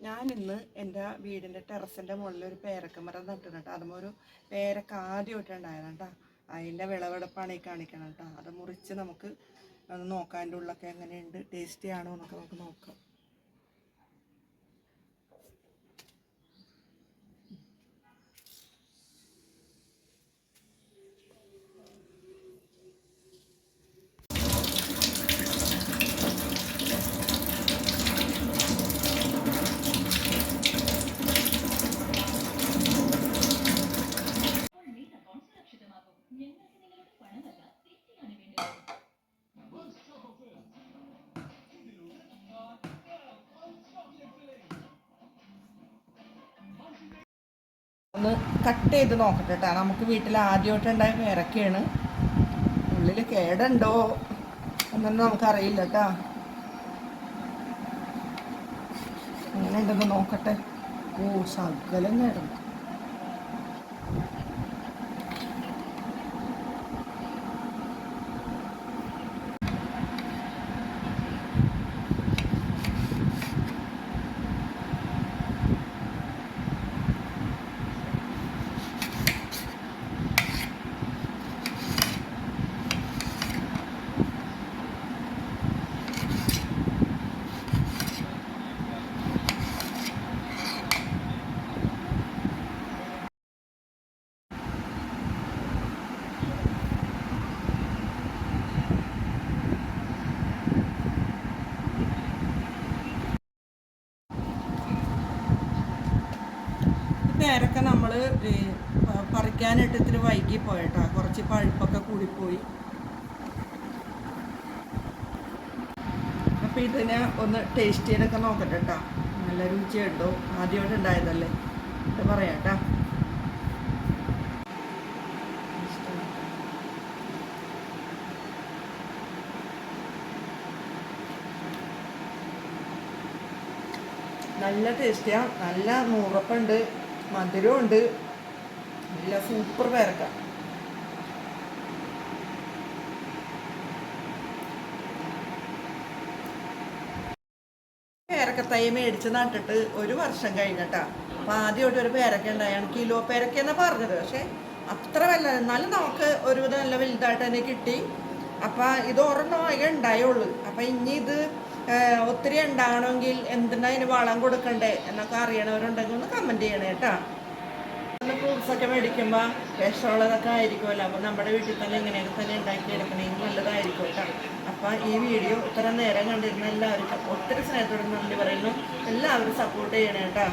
ഞാനിന്ന് എൻ്റെ വീടിൻ്റെ ടെറസിൻ്റെ മുകളിൽ ഒരു പേരക്കമരം നട്ടിട്ടുണ്ട്. അതുമൊരു പേരക്ക ആദ്യമായിട്ടുണ്ടായിരുന്നു കേട്ടോ. അതിൻ്റെ വിളവെടുപ്പാണ് ഈ കാണിക്കണം കേട്ടോ. അത് മുറിച്ച് നമുക്ക് അത് നോക്കാം, അതിൻ്റെ ഉള്ളൊക്കെ എങ്ങനെയുണ്ട്, ടേസ്റ്റി ആണോ എന്നൊക്കെ നമുക്ക് നോക്കാം. ഒന്ന് കട്ട് ചെയ്ത് നോക്കട്ടെ കേട്ടോ. നമുക്ക് വീട്ടിൽ ആദ്യമായിട്ടുണ്ടായ പേരക്കയാണ്. ഉള്ളിൽ കേടുണ്ടോ എന്നൊന്നും നമുക്കറിയില്ല കേട്ടോ. എങ്ങനെ ഉണ്ടെന്ന് നോക്കട്ടെ. ഓ, ശകലം കേടുണ്ട്. പേരക്ക നമ്മൾ പറിക്കാനായിട്ട് ഇത്തിരി വൈകി പോയിട്ടാ. കുറച്ച് പഴുപ്പൊക്കെ കൂടിപ്പോയി. അപ്പോൾ ഇതിനെ ഒന്ന് ടേസ്റ്റ് ചെയ്തൊക്കെ നോക്കട്ടെ കേട്ടോ. നല്ല രുചിയുണ്ടോ, ആദ്യമായിട്ട് ഉണ്ടായതല്ലേ ഇത് പറയാം കേട്ടോ. നല്ല ടേസ്റ്റിയാണ്, നല്ല നൂറപ്പുണ്ട്, മധുരമുണ്ട്, നല്ല സൂപ്പർ പേരക്ക. പേരക്ക തൈ മേടിച്ച് നട്ടിട്ട് 1 വർഷം കഴിഞ്ഞിട്ടാ. അപ്പം ആദ്യമായിട്ട് ഒരു പേരക്ക ഉണ്ടായാണ്. കിലോ പേരക്ക എന്നാണ് പറഞ്ഞത്. പക്ഷേ അത്ര വല്ല, എന്നാലും നമുക്ക് ഒരുവിധം നല്ല വലുതായിട്ട് തന്നെ കിട്ടി. അപ്പം ഇത് ഒരെണ്ണമായി ഉണ്ടായുള്ളൂ. അപ്പം ഇനി ഇത് ഒത്തിരി ഉണ്ടാകണമെങ്കിൽ എന്തിനാ അതിന് വളം കൊടുക്കണ്ടേ എന്നൊക്കെ അറിയണവരുണ്ടെങ്കിൽ ഒന്ന് കമൻറ്റ് ചെയ്യണേ കേട്ടോ. ഫ്രൂട്ട്സൊക്കെ മേടിക്കുമ്പോൾ വിഷമുള്ളതൊക്കെ ആയിരിക്കുമല്ലോ. അപ്പോൾ നമ്മുടെ വീട്ടിൽ തന്നെ ഇങ്ങനെയൊക്കെ തന്നെ ഉണ്ടാക്കിയെടുക്കണമെങ്കിൽ നല്ലതായിരിക്കും കേട്ടോ. അപ്പോൾ ഈ വീഡിയോ ഇത്ര നേരം കണ്ടിരുന്ന എല്ലാവർക്കും ഒത്തിരി സ്നേഹത്തോടെ നന്ദി പറയുന്നു. എല്ലാവരും സപ്പോർട്ട് ചെയ്യണേ കേട്ടോ.